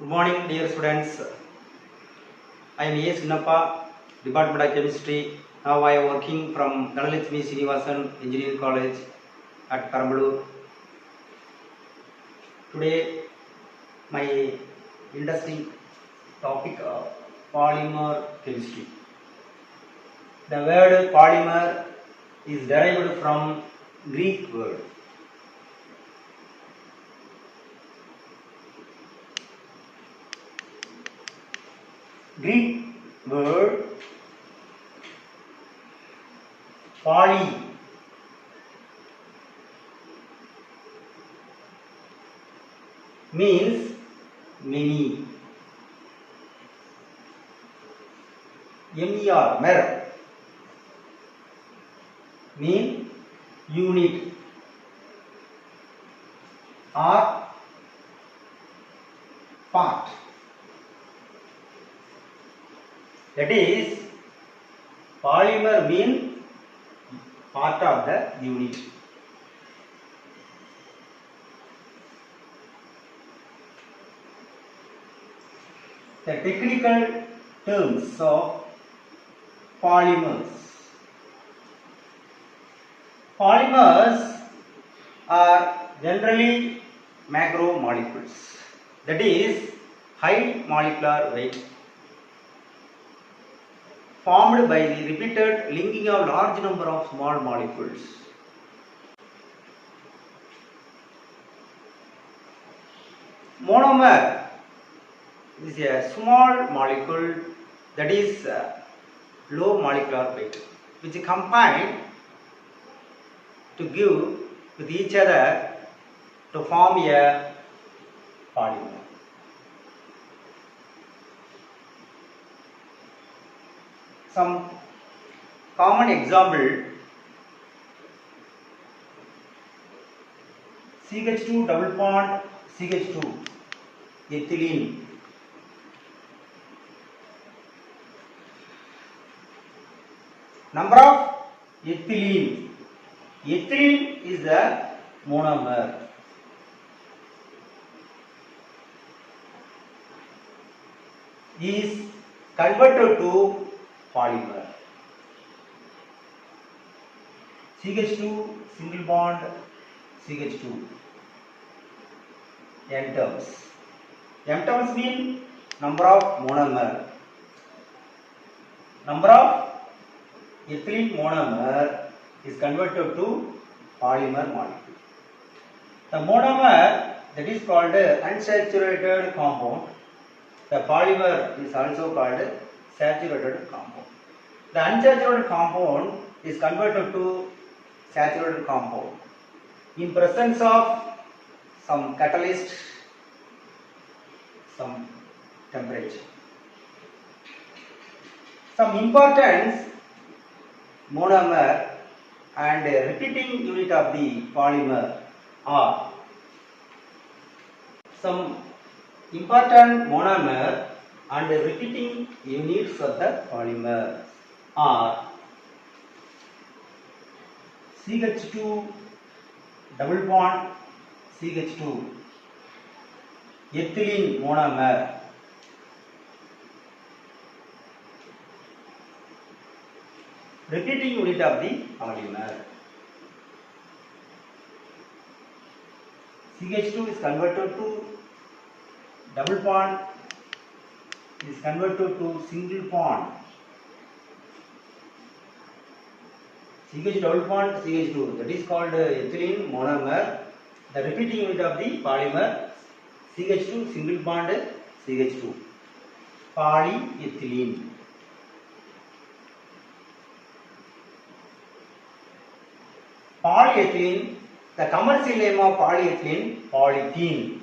Good morning, dear students. I am A. Sinnappa, Department of Chemistry. Now I am working from Dhanalakshmi Srinivasan Engineering College at Perambalur. Today, my interesting topic of polymer chemistry. The word polymer is derived from Greek word. Greek word poly means many. Mer mean unit or part. That is, polymer mean part of the unit. The technical terms of polymers. Polymers are generally macromolecules, that is, high molecular weight, formed by the repeated linking of large number of small molecules. Monomer is a small molecule that is low molecular weight, which combine to give with each other to form a polymer. Some common example: CH2 double bond CH2, ethylene. Number of ethylene. Ethylene is the monomer. Is converted to polymer. CH2 single bond CH2. N terms. M terms mean number of monomer. Number of ethylene monomer is converted to polymer molecule. The monomer, that is called unsaturated compound. The polymer is also called saturated compound. The unsaturated compound is converted to saturated compound in presence of some catalyst, some temperature. Some important monomer and repeating unit of the polymer are some important monomer and repeating units of the polymer are CH2 double bond CH2, ethylene monomer, repeating unit of the polymer. CH2 is converted to double bond, is converted to single bond. CH double bond CH2, that is called ethylene monomer. The repeating unit of the polymer CH2 single bond CH2, polyethylene. Polyethylene, the commercial name of polyethylene, polythene.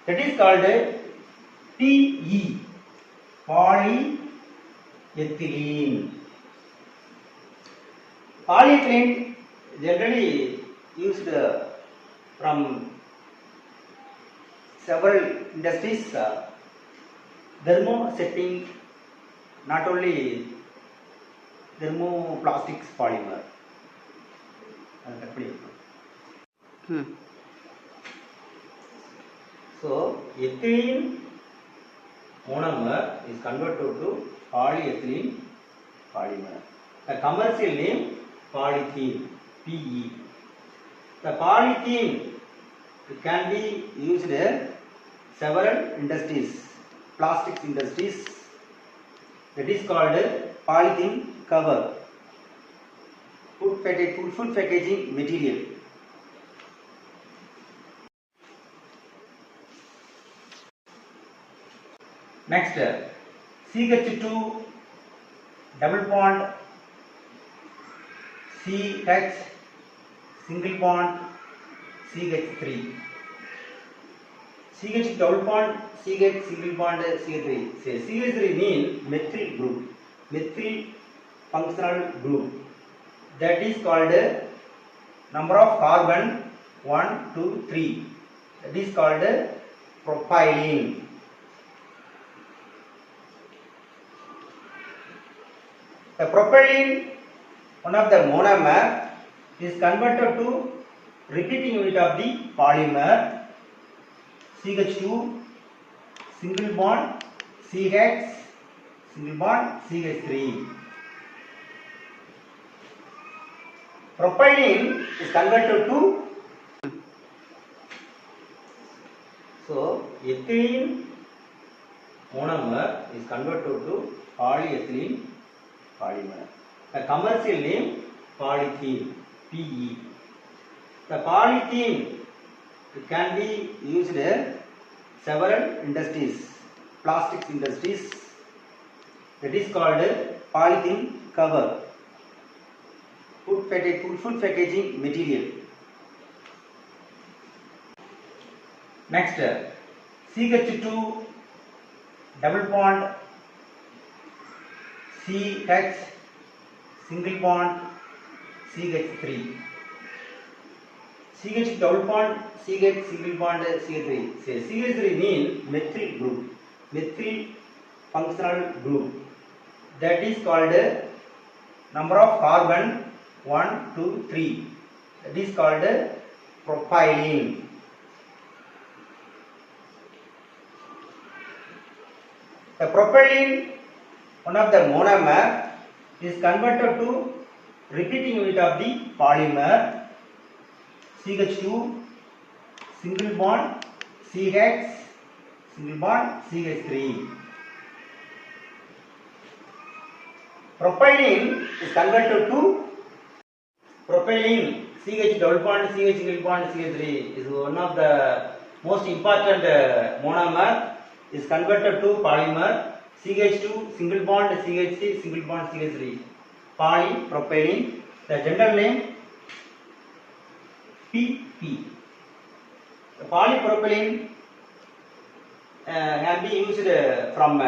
That is called PE, polyethylene. Polyethylene generally used from several industries, thermosetting, not only thermoplastics polymer. So ethylene monomer is converted to polyethylene polymer. The commercial name polythene, PE. The polythene can be used in several industries, plastics industries. That is called polythene cover, food packaging material. Next, CH2 double bond CH single bond CH3. CH double bond CH single bond CH3. Say CH3 means methyl group, methyl functional group. That is called number of carbon 1, 2, 3. That is called propylene. The propylene, one of the monomer, is converted to repeating unit of the polymer CH2 single bond CH single bond CH3. Propylene is converted to, so ethylene monomer is converted to polyethylene polymer. The commercial name polythene, PE. The polythene can be used in several industries, plastics industries. That is called polythene cover, food packaging material. Next, CH2 double bond CH single bond CH3. CH double bond CH single bond CH3. Say CH3 means methyl group, methyl functional group. That is called number of carbon 1, 2, 3. That is called propylene. The propylene, one of the monomer, is converted to repeating unit of the polymer CH2 single bond CH single bond CH3. Propylene is converted to propylene CH double bond CH single bond CH3 is one of the most important monomer, is converted to polymer CH2 single bond CH single bond CH3. Polypropylene. The general name PP. The polypropylene can be used from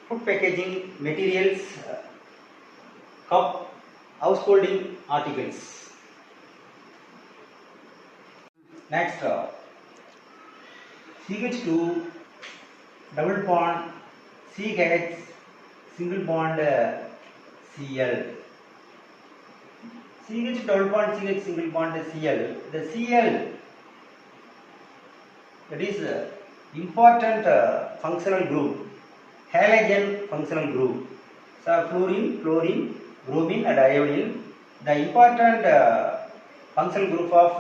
food packaging materials, cup, householding articles. Next, CH2 double bond CH single bond Cl. CH double bond CH single bond Cl. The Cl, that is important functional group, halogen functional group. So fluorine, chlorine, bromine and iodine. The important functional group of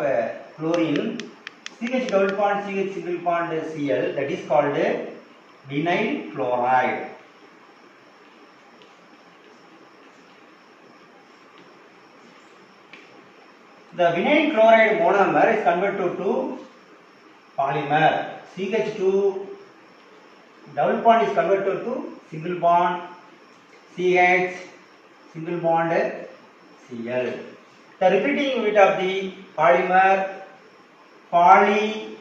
chlorine, CH double bond CH single bond Cl, that is called vinyl chloride. The vinyl chloride monomer is converted to polymer. CH2 double bond is converted to single bond CH single bond Cl. The repeating unit of the polymer polyvinyl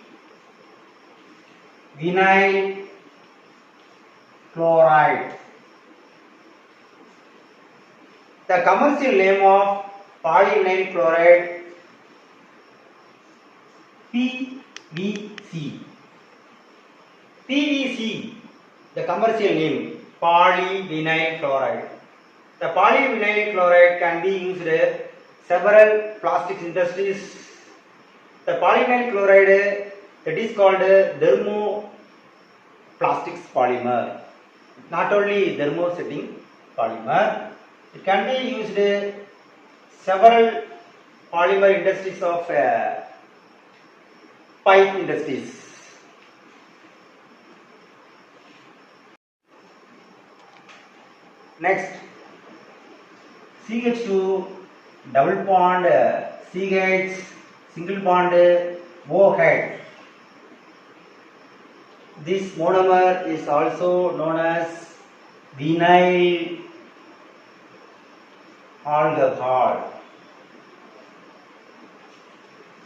chloride. The commercial name of polyvinyl chloride PVC. PVC, the commercial name polyvinyl chloride. The polyvinyl chloride can be used in several plastics industries. The polyvinyl chloride that is called thermoplastics polymer. Not only thermosetting polymer, it can be used in several polymer industries of pipe industries. Next, CH2 double bond CH single bond OH. This monomer is also known as vinyl alcohol.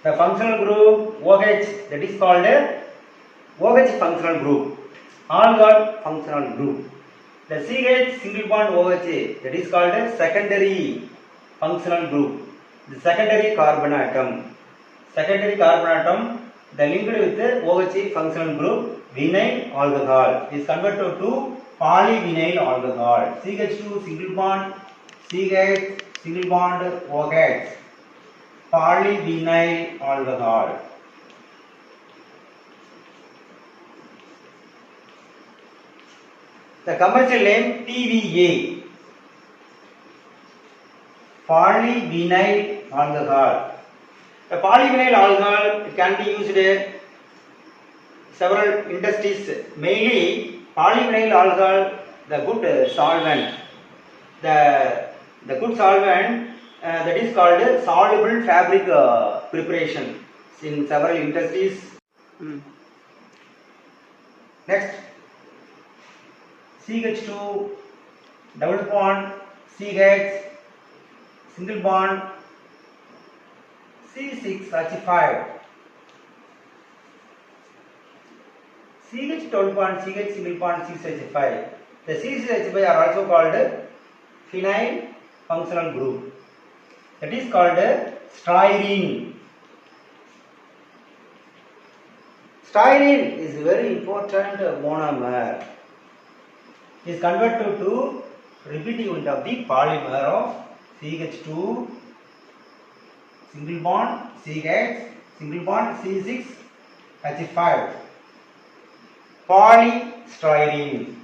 The functional group OH, that is called OH functional group, alcohol functional group. The CH single bond OH, that is called secondary functional group, the secondary carbon atom. Secondary carbon atom, the linked with the OH functional group vinyl alcohol is converted to polyvinyl alcohol. CH2 single bond CH single bond OH, polyvinyl alcohol. The commercial name PVA, polyvinyl alcohol. The polyvinyl alcohol can be used in several industries. Mainly, polyvinyl alcohol, the good solvent. The good solvent that is called soluble fabric preparation in several industries. Next, CH2 double bond CH single bond C6H5. CH double bond CH single bond C6H5. The C6H5 are also called phenyl functional group. That is called styrene. Styrene is very important monomer. It is converted to repeating unit of the polymer of CH2 single bond CH single bond C6H5, polystyrene.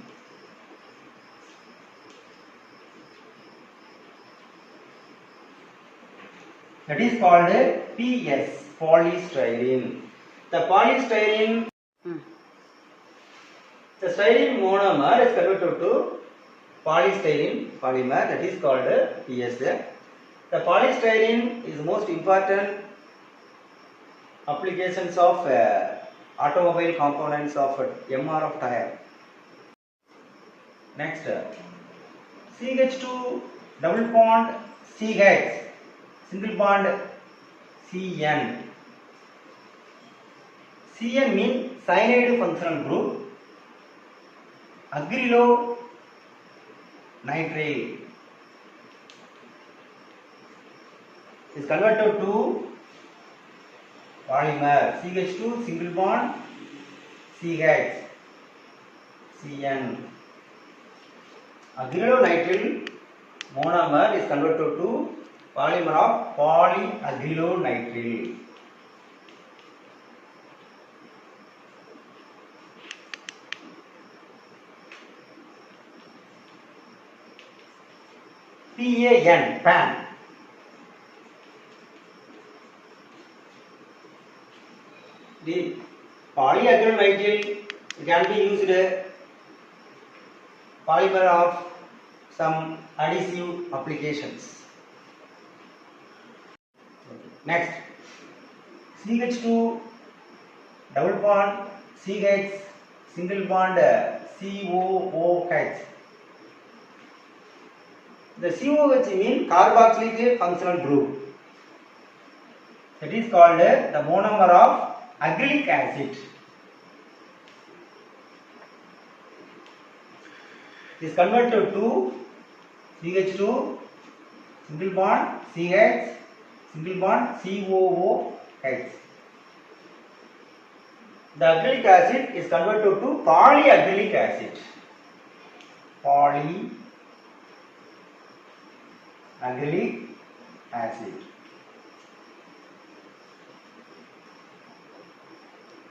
That is called PS, polystyrene. The polystyrene, the styrene monomer is converted to polystyrene polymer, that is called PS. The polystyrene is most important applications of automobile components of MRF tire. Next, CH2 double bond CH single bond CN. CN means cyanide functional group, acrylo nitrile is converted to polymer CH2 single bond CH CN. Acrylonitrile monomer is converted to polymer of polyacrylonitrile. PAN, PAN. The polyacrylonitrile can be used polymer of some adhesive applications. Next, CH2 double bond CH single bond COOH. The COOH means carboxylic functional group. That is called the monomer of acrylic acid. It is converted to CH2 single bond CH single bond COOH. The acrylic acid is converted to polyacrylic acid. acrylic acid.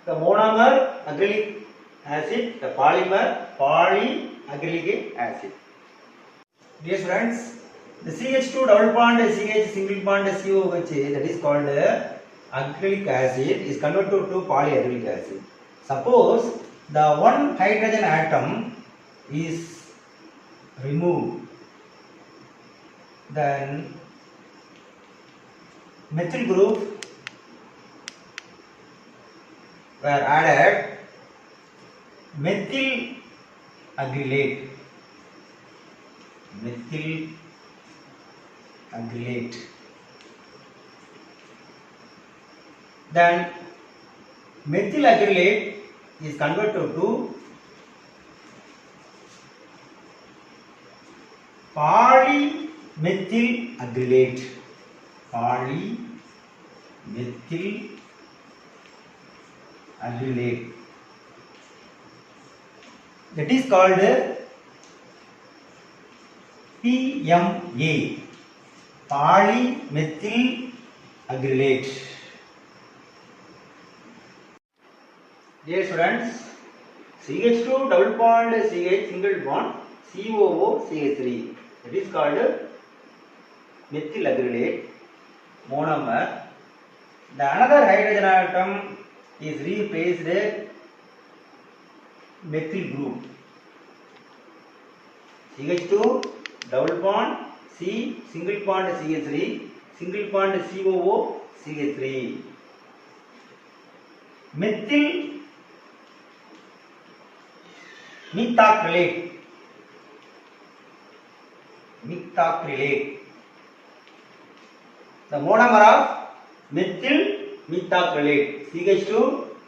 The monomer acrylic acid, the polymer polyacrylic acid. Dear friends, the CH2 double bond CH single bond COH, that is called acrylic acid, is converted to polyacrylic acid. Suppose the one hydrogen atom is removed, then methyl group were added, methyl acrylate, then methyl acrylate is converted to polymethyl acrylate, that is called PMA, polymethyl acrylate. Dear students, CH2 double bond CH single bond COO CH3, that is called methyl acrylate monomer. The another hydrogen atom is replaced methyl group. CH2 double bond C single bond CH3 single bond COO CH3. Methyl methacrylate, the monomer of methyl methacrylate, CH2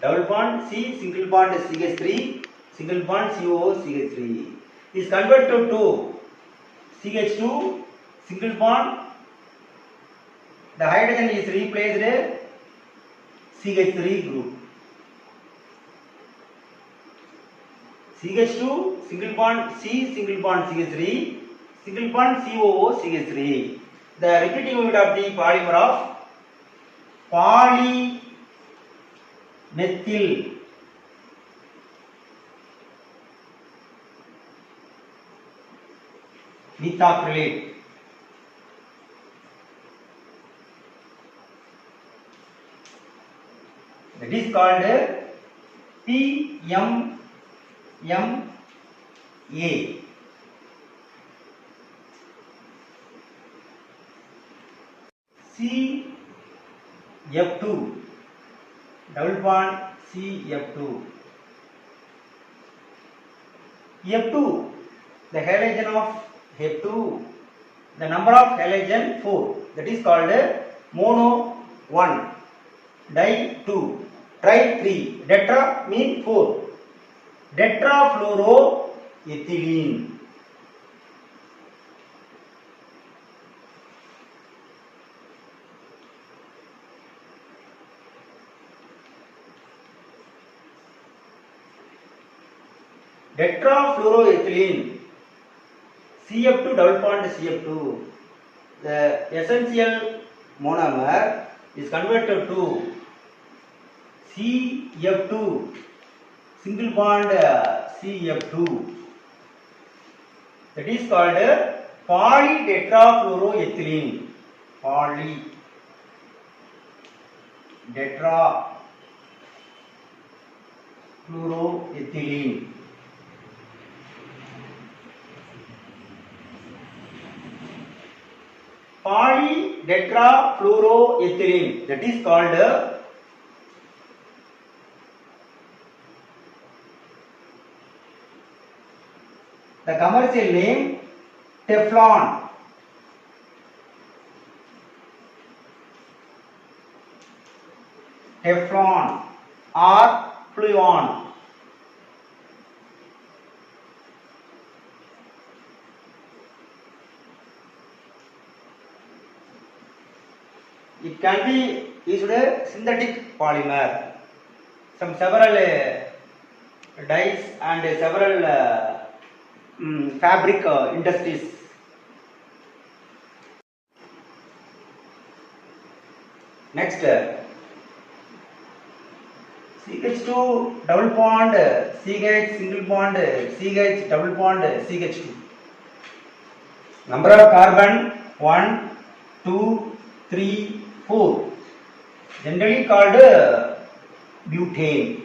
double bond C single bond CH3 single bond COO CH3, is converted to CH2 single bond, the hydrogen is replaced CH3 group. CH2 single bond C single bond CH3 single bond COO CH3. The repeating unit of the polymer of polymethyl methacrylate. That is called PMMA. CF2 double bond CF2. F2, the halogen of F2, the number of halogen 4, that is called mono 1, di 2, tri 3, tetra mean 4, tetrafluoroethylene. Tetrafluoroethylene, CF2 double bond CF2, the essential monomer is converted to CF2 single bond CF2, that is called polytetrafluoroethylene, polytetrafluoroethylene. Polytetrafluoroethylene, that is called the commercial name Teflon. Teflon or Fluon. It can be used synthetic polymer. Several dyes and several fabric industries Next, CH2 double bond, CH single bond, CH double bond, CH2. Number of carbon 1, 2, 3, 4. Generally called butane.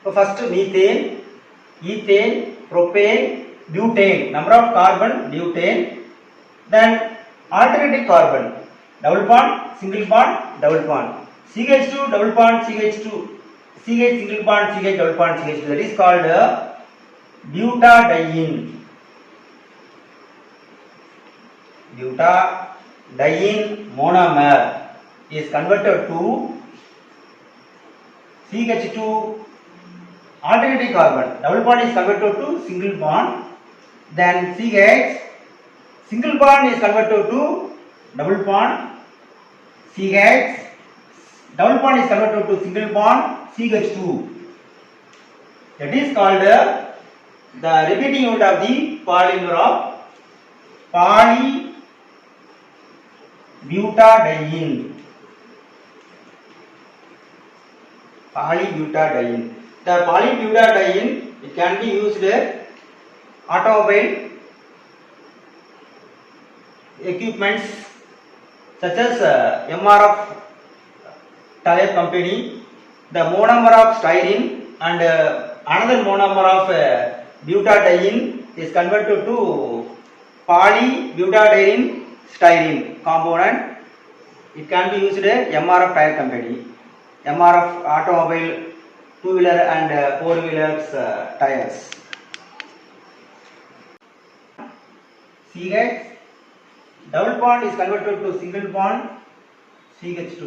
So first methane, ethane, propane, butane. Number of carbon butane. Then alternating carbon, double bond, single bond, double bond. CH2 double bond, CH2, CH single bond, CH double bond, CH2. That is called butadiene. Butadiene monomer is converted to CH2 alternating carbon. Double bond is converted to single bond. Then CH single bond is converted to double bond. CH double bond is converted to single bond, CH2. That is called the repeating unit of the polymer of polybutadiene. Polybutadiene. The polybutadiene, it can be used automobile equipments such as MRF tire company. The monomer of styrene and another monomer of butadiene is converted to polybutadiene styrene component. It can be used MRF tire company, MRF automobile, two-wheeler and four-wheelers tires. CH double bond is converted to single bond, CH2.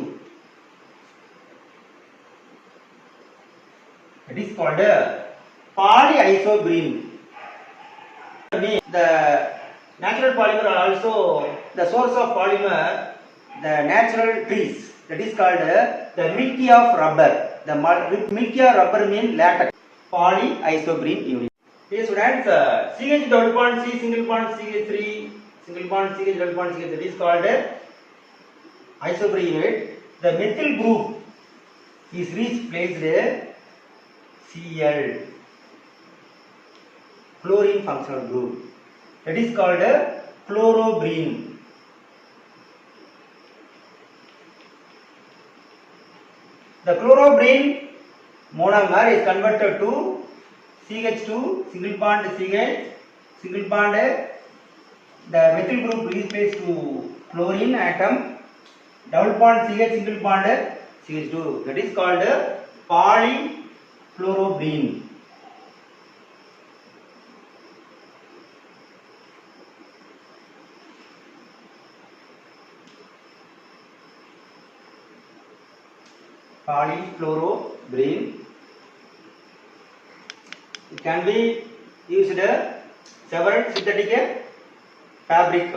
It is called polyisoprene. The natural polymer are also the source of polymer, the natural trees. That is called the milky of rubber. The milky of rubber means latex. Polyisoprene unit. Here students, CH double bond, C single bond, CH3, single bond, CH double bond, CH. That is called isoprene unit. The methyl group is replaced Cl, chlorine functional group. That is called chlorobrine. The chlorobrine monomer is converted to CH2 single bond, CH single bond. The methyl group replaced to chlorine atom, double bond, CH single bond, CH2. That is called polychlorobrine. Polychlorobrine. It can be used several synthetic fabric,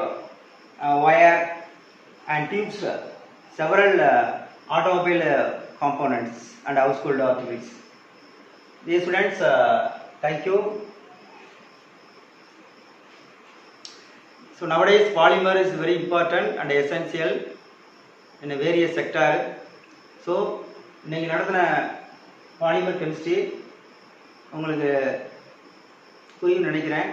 wire and tubes, several automobile components and household articles. Dear students, thank you. So nowadays polymer is very important and essential in a various sector. So இன்னைக்கு நடத்தின polymer chemistry உங்களுக்கு புரியும்னு நினைக்கிறேன்.